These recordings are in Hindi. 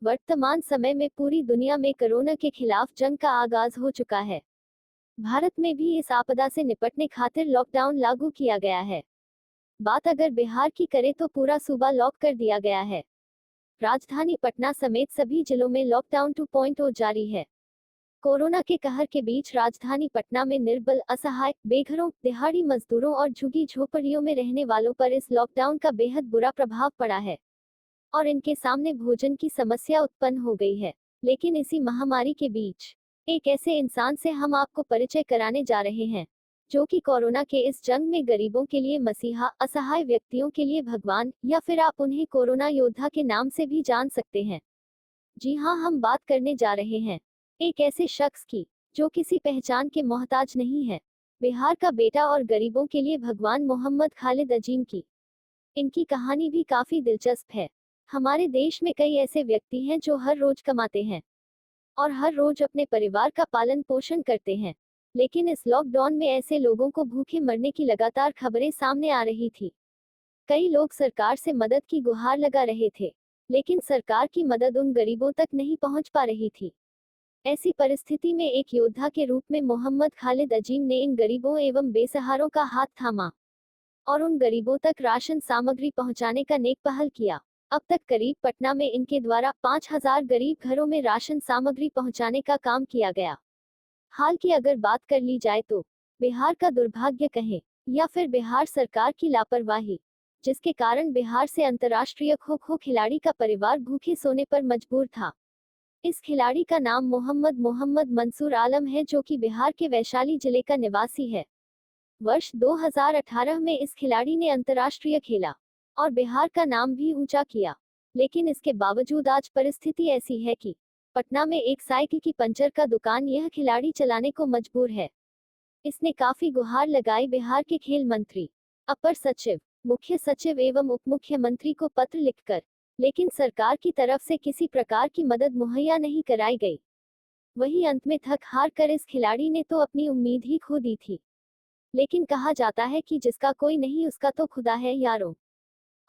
वर्तमान समय में पूरी दुनिया में कोरोना के खिलाफ जंग का आगाज हो चुका है। भारत में भी इस आपदा से निपटने खातिर लॉकडाउन लागू किया गया है। बात अगर बिहार की करें तो पूरा सूबा लॉक कर दिया गया है। राजधानी पटना समेत सभी जिलों में लॉकडाउन 2.0 जारी है। कोरोना के कहर के बीच राजधानी पटना में निर्बल, असहाय, बेघरों, दिहाड़ी मजदूरों और झुग्गी झोपड़ियों में रहने वालों पर इस लॉकडाउन का बेहद बुरा प्रभाव पड़ा है और इनके सामने भोजन की समस्या उत्पन्न हो गई है। लेकिन इसी महामारी के बीच एक ऐसे इंसान से हम आपको परिचय कराने जा रहे हैं जो कि कोरोना के इस जंग में गरीबों के लिए मसीहा, असहाय व्यक्तियों के लिए भगवान, या फिर आप उन्हें कोरोना योद्धा के नाम से भी जान सकते हैं। जी हाँ, हम बात करने जा रहे हैं एक ऐसे शख्स की जो किसी पहचान के मोहताज नहीं है। बिहार का बेटा और गरीबों के लिए भगवान मोहम्मद खालिद अजीम की। इनकी कहानी भी काफी दिलचस्प है। हमारे देश में कई ऐसे व्यक्ति हैं जो हर रोज कमाते हैं और हर रोज अपने परिवार का पालन पोषण करते हैं, लेकिन इस लॉकडाउन में ऐसे लोगों को भूखे मरने की लगातार खबरें सामने आ रही थी। कई लोग सरकार से मदद की गुहार लगा रहे थे, लेकिन सरकार की मदद उन गरीबों तक नहीं पहुंच पा रही थी। ऐसी परिस्थिति में एक योद्धा के रूप में मोहम्मद खालिद अजीम ने इन गरीबों एवं बेसहारों का हाथ थामा और उन गरीबों तक राशन सामग्री पहुंचाने का नेक पहल किया। अब तक करीब पटना में इनके द्वारा 5000 गरीब घरों में राशन सामग्री पहुंचाने का काम किया गया। हाल की अगर बात कर ली जाए तो बिहार का दुर्भाग्य कहें या फिर बिहार सरकार की लापरवाही, जिसके कारण बिहार से अंतर्राष्ट्रीय खो-खो खिलाड़ी का परिवार भूखे सोने पर मजबूर था। इस खिलाड़ी का नाम मोहम्मद मंसूर आलम है, जो कि बिहार के वैशाली जिले का निवासी है। वर्ष 2018 में इस खिलाड़ी ने अंतर्राष्ट्रीय खेला और बिहार का नाम भी ऊंचा किया, लेकिन इसके बावजूद आज परिस्थिति ऐसी है कि पटना में एक साइकिल की पंचर का दुकान यह खिलाड़ी चलाने को मजबूर है। इसने काफी गुहार लगाई बिहार के खेल मंत्री, अपर सचिव, मुख्य सचिव एवं उप मुख्यमंत्री को पत्र लिखकर, लेकिन सरकार की तरफ से किसी प्रकार की मदद मुहैया नहीं कराई गई। वहीं अंत में थक हार कर इस खिलाड़ी ने तो अपनी उम्मीद ही खो दी थी। लेकिन कहा जाता है कि जिसका कोई नहीं उसका तो खुदा है यारों।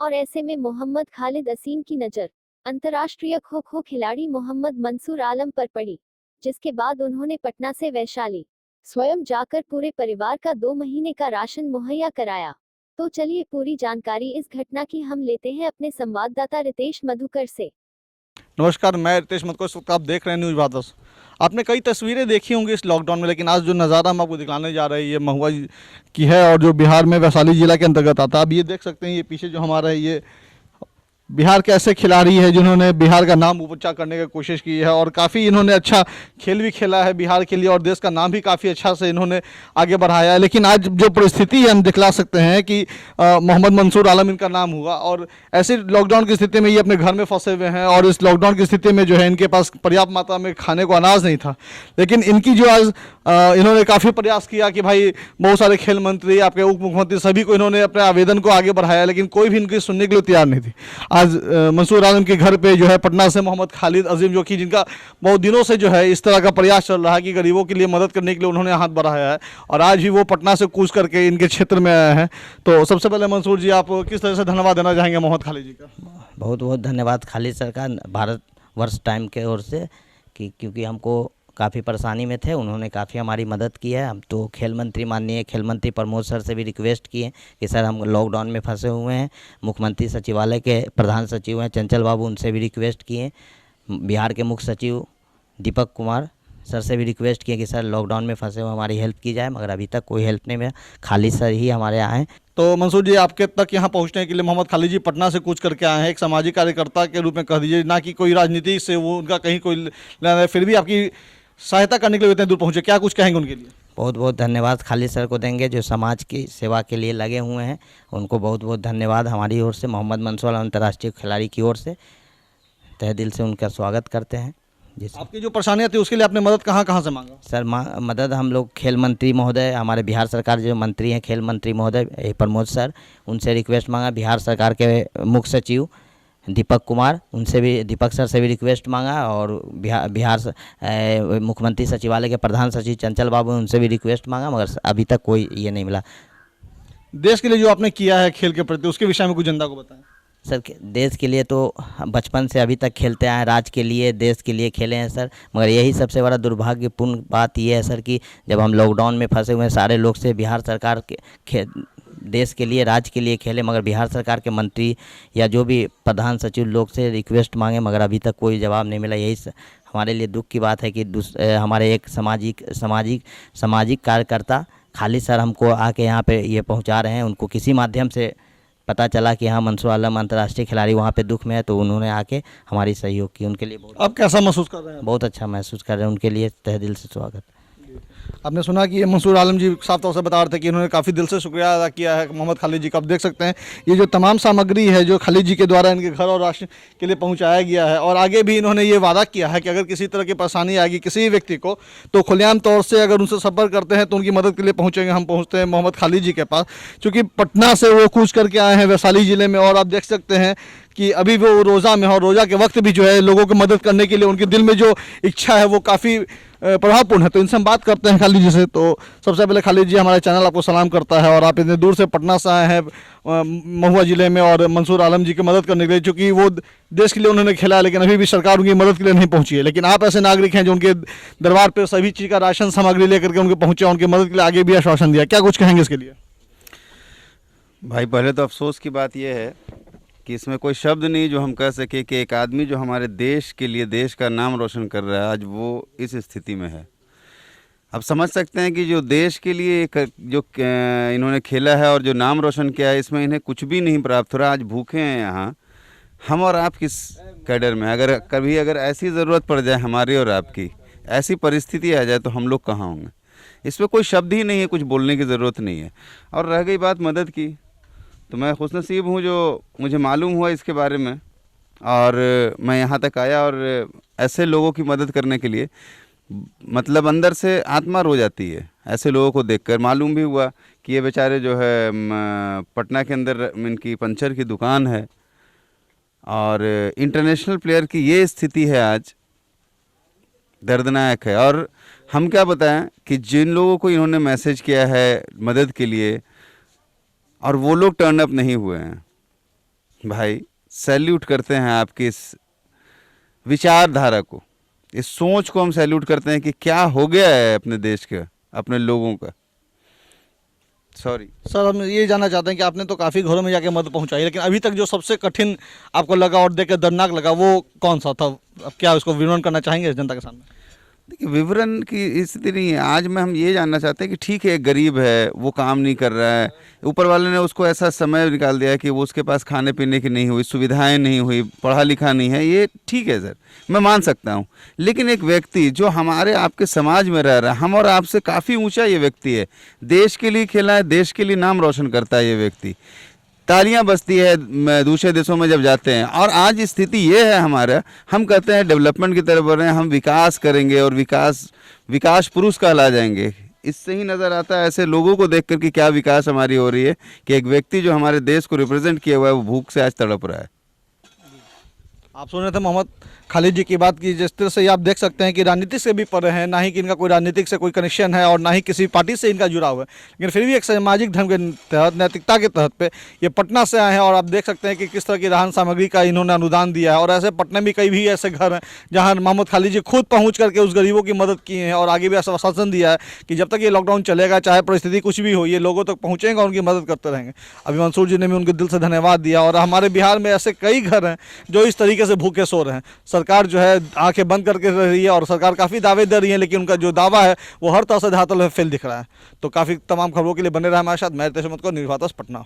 और ऐसे में मोहम्मद खालिद असीम की नज़र अंतर्राष्ट्रीय खो-खो खिलाड़ी मोहम्मद मंसूर आलम पर पड़ी, जिसके बाद उन्होंने पटना से वैशाली स्वयं जाकर पूरे परिवार का 2 महीने का राशन मुहैया कराया। तो चलिए पूरी जानकारी इस घटना की हम लेते हैं अपने संवाददाता रितेश मधुकर से। नमस्कार, मैं रितेश मधुकर। इस वक्त आप देख रहे हैं न्यूज़ भारत। आपने कई तस्वीरें देखी होंगी इस लॉकडाउन में, लेकिन आज जो नज़ारा हम आपको दिखाने जा रहे हैं ये महुआ की है और जो बिहार में वैशाली जिला के अंतर्गत आता है। आप ये देख सकते हैं, ये पीछे जो हमारा है ये बिहार के ऐसे खिलाड़ी हैं जिन्होंने बिहार का नाम ऊंचा करने की कोशिश की है और काफ़ी इन्होंने अच्छा खेल भी खेला है बिहार के लिए और देश का नाम भी काफ़ी अच्छा से इन्होंने आगे बढ़ाया है। लेकिन आज जो परिस्थिति है हम दिखला सकते हैं कि मोहम्मद मंसूर आलम इनका नाम हुआ और ऐसे लॉकडाउन की स्थिति में ये अपने घर में फंसे हुए हैं और इस लॉकडाउन की स्थिति में जो है इनके पास पर्याप्त मात्रा में खाने को अनाज नहीं था। लेकिन इनकी जो आज इन्होंने काफ़ी प्रयास किया कि भाई बहुत सारे खेल मंत्री, आपके उप मुख्यमंत्री, सभी को इन्होंने अपने आवेदन को आगे बढ़ाया, लेकिन कोई भी इनकी सुनने के लिए तैयार नहीं थी। आज मंसूर आलम के घर पे जो है पटना से मोहम्मद खालिद अजीम, जो कि जिनका बहुत दिनों से जो है इस तरह का प्रयास चल रहा है कि गरीबों के लिए मदद करने के लिए उन्होंने हाथ बढ़ाया है और आज भी वो पटना से कूच करके इनके क्षेत्र में आए हैं। तो सबसे पहले मंसूर जी, आप किस तरह से धन्यवाद देना चाहेंगे मोहम्मद खालिद जी का? बहुत बहुत धन्यवाद खालिद सरकार, भारत वर्ष टाइम के ओर से क्योंकि हमको काफ़ी परेशानी में थे, उन्होंने काफ़ी हमारी मदद की है। हम तो खेल मंत्री, माननीय खेल मंत्री प्रमोद सर से भी रिक्वेस्ट किए कि सर हम लॉकडाउन में फंसे हुए हैं। मुख्यमंत्री सचिवालय के प्रधान सचिव हैं चंचल बाबू, उनसे भी रिक्वेस्ट किए। बिहार के मुख्य सचिव दीपक कुमार सर से भी रिक्वेस्ट किए कि सर लॉकडाउन में फंसे हुए हमारी हेल्प की जाए, मगर अभी तक कोई हेल्प नहीं मिला। खालिद सर ही हमारे यहाँ हैं। तो मंसूर जी, आपके तक यहाँ पहुँचने के लिए मोहम्मद खालिद जी पटना से कूच करके आए हैं, एक सामाजिक कार्यकर्ता के रूप में कह दीजिए, ना कि कोई राजनीति से वो उनका कहीं कोई लेना है, फिर भी आपकी सहायता करने के लिए इतने दूर पहुँचे, क्या कुछ कहेंगे उनके लिए? बहुत बहुत धन्यवाद खालिद सर को देंगे जो समाज की सेवा के लिए लगे हुए हैं, उनको बहुत बहुत धन्यवाद हमारी ओर से, मोहम्मद मंसूर अंतर्राष्ट्रीय खिलाड़ी की ओर से तहे दिल से उनका स्वागत करते हैं। आपकी जो परेशानियाँ थी उसके लिए आपने मदद कहाँ कहाँ से मांगा? सर मदद हम लोग खेल मंत्री महोदय, हमारे बिहार सरकार जो मंत्री हैं खेल मंत्री महोदय प्रमोद सर, उनसे रिक्वेस्ट मांगा। बिहार सरकार के मुख्य सचिव दीपक कुमार, उनसे भी, दीपक सर से भी रिक्वेस्ट मांगा और बिहार मुख्यमंत्री सचिवालय के प्रधान सचिव चंचल बाबू, उनसे भी रिक्वेस्ट मांगा, मगर अभी तक कोई ये नहीं मिला। देश के लिए जो आपने किया है खेल के प्रति, उसके विषय में कुछ जनता को बताएं। सर देश के लिए तो बचपन से अभी तक खेलते आए हैं, राज्य के लिए देश के लिए खेले हैं सर। मगर यही सबसे बड़ा दुर्भाग्यपूर्ण बात ये है सर कि जब हम लॉकडाउन में फंसे हुए हैं, सारे लोग से बिहार सरकार के देश के लिए राज्य के लिए खेले, मगर बिहार सरकार के मंत्री या जो भी प्रधान सचिव लोग से रिक्वेस्ट मांगे, मगर अभी तक कोई जवाब नहीं मिला। यही हमारे लिए दुख की बात है कि हमारे एक सामाजिक कार्यकर्ता खालिद सर हमको आके यहाँ पे ये पहुँचा रहे हैं। उनको किसी माध्यम से पता चला कि हाँ मंसूर आलम अंतर्राष्ट्रीय खिलाड़ी वहाँ पे दुख में है, तो उन्होंने आके हमारी सहयोग की। उनके लिए अब कैसा महसूस कर रहे हैं? बहुत अच्छा महसूस कर रहे हैं। उनके लिए तहे दिल से स्वागत। आपने सुना कि ये मंसूर आलम जी साफ तौर से बता रहे थे कि इन्होंने काफ़ी दिल से शुक्रिया अदा किया है मोहम्मद खालिद जी का। आप देख सकते हैं ये जो तमाम सामग्री है जो खालिद जी के द्वारा इनके घर और राशन के लिए पहुंचाया गया है, और आगे भी इन्होंने ये वादा किया है कि अगर किसी तरह की परेशानी आएगी किसी भी व्यक्ति को तो खुलेआम तौर से अगर उनसे संपर्क करते हैं तो उनकी मदद के लिए पहुँचेंगे। हम पहुँचते हैं मोहम्मद खालिद जी के पास, चूँकि पटना से वो कूच करके आए हैं वैशाली ज़िले में, और आप देख सकते हैं कि अभी वो रोज़ा में है, और रोज़ा के वक्त भी जो है लोगों की मदद करने के लिए उनके दिल में जो इच्छा है वो काफ़ी प्रभावपूर्ण है। तो इनसे हम बात करते हैं खालिद जी से। तो सबसे पहले खालिद जी, हमारे चैनल आपको सलाम करता है, और आप इतने दूर से पटना से आए हैं महुआ ज़िले में और मंसूर आलम जी की मदद करने के लिए, चूँकि वो देश के लिए उन्होंने खेला है लेकिन अभी भी सरकार उनकी मदद के लिए नहीं पहुँची है। लेकिन आप ऐसे नागरिक हैं जो उनके दरबार पर सभी चीज़ का राशन सामग्री लेकर के उनके पहुँचे, उनकी मदद के लिए आगे भी आश्वासन दिया, क्या कुछ कहेंगे इसके लिए? भाई पहले तो अफसोस की बात यह है कि इसमें कोई शब्द नहीं जो हम कह सके कि एक आदमी जो हमारे देश के लिए देश का नाम रोशन कर रहा है आज वो इस स्थिति में है। अब समझ सकते हैं कि जो देश के लिए जो इन्होंने खेला है और जो नाम रोशन किया है, इसमें इन्हें कुछ भी नहीं प्राप्त हो रहा। आज भूखे हैं यहाँ हम, और आप किस कैडर में। अगर ऐसी ज़रूरत पड़ जाए हमारी और आपकी, ऐसी परिस्थिति आ जाए तो हम लोग कहाँ होंगे। इसमें कोई शब्द ही नहीं है, कुछ बोलने की ज़रूरत नहीं है। और रह गई बात मदद की, तो मैं खुशनसीब हूँ जो मुझे मालूम हुआ इसके बारे में, और मैं यहाँ तक आया। और ऐसे लोगों की मदद करने के लिए मतलब अंदर से आत्मा रो जाती है। ऐसे लोगों को देखकर मालूम भी हुआ कि ये बेचारे जो है पटना के अंदर इनकी पंचर की दुकान है, और इंटरनेशनल प्लेयर की ये स्थिति है आज, दर्दनाक है। और हम क्या बताएं कि जिन लोगों को इन्होंने मैसेज किया है मदद के लिए और वो लोग टर्न अप नहीं हुए हैं, भाई सैल्यूट करते हैं आपकी इस विचारधारा को, इस सोच को हम सैल्यूट करते हैं कि क्या हो गया है अपने देश का, अपने लोगों का। सॉरी सर, हम ये जानना चाहते हैं कि आपने तो काफ़ी घरों में जाके मदद पहुंचाई, लेकिन अभी तक जो सबसे कठिन आपको लगा और देख के दर्दनाक लगा वो कौन सा था? अब क्या उसको विवरण करना चाहेंगे जनता के सामने? देखिए, विवरण की स्थिति नहीं है। आज में हम ये जानना चाहते हैं कि ठीक है, गरीब है, वो काम नहीं कर रहा है, ऊपर वाले ने उसको ऐसा समय निकाल दिया कि वो उसके पास खाने पीने की नहीं हुई, सुविधाएं नहीं हुई, पढ़ा लिखा नहीं है, ये ठीक है सर, मैं मान सकता हूँ। लेकिन एक व्यक्ति जो हमारे आपके समाज में रह रहा है, हम और आपसे काफ़ी ऊंचा ये व्यक्ति है, देश के लिए खेला है, देश के लिए नाम रोशन करता है ये व्यक्ति, तालियां बजती है दूसरे देशों में जब जाते हैं। और आज स्थिति ये है हमारा, हम कहते हैं डेवलपमेंट की तरफ बढ़ रहे हैं, हम विकास करेंगे और विकास पुरुष कहला जाएंगे। इससे ही नज़र आता है ऐसे लोगों को देख कर कि क्या विकास हमारी हो रही है, कि एक व्यक्ति जो हमारे देश को रिप्रेजेंट किया हुआ है वो भूख से आज तड़प रहा है। आप सुन रहे थे मोहम्मद खालिद जी की बात की। जिस तरह से आप देख सकते हैं कि राजनीति से भी परे हैं, ना ही कि इनका कोई राजनीतिक से कोई कनेक्शन है और ना ही किसी पार्टी से इनका जुड़ाव है, लेकिन फिर भी एक सामाजिक धर्म के तहत, नैतिकता के तहत पे ये पटना से आए हैं। और आप देख सकते हैं कि किस तरह की राहन सामग्री का इन्होंने अनुदान दिया है। और ऐसे पटना में कई भी ऐसे घर हैं जहाँ मोहम्मद खालिद जी खुद पहुँच करके उस गरीबों की मदद की है, और आगे भी ऐसा आश्वासन दिया है कि जब तक ये लॉकडाउन चलेगा, चाहे परिस्थिति कुछ भी हो, ये लोगों तक पहुँचेंगे और उनकी मदद करते रहेंगे। अभी मंसूर जी ने भी उनके दिल से धन्यवाद दिया। और हमारे बिहार में ऐसे कई घर हैं जो इस तरीके से भूखे सो रहे हैं। सरकार जो है आंखें बंद करके रह रही है, और सरकार काफ़ी दावे दे रही है, लेकिन उनका जो दावा है वो हर तरह से धरातल में फेल दिख रहा है। तो काफ़ी तमाम खबरों के लिए बने रहा हमारे साथ। मैं रितेश मत को, न्यूज़ भारत पटना।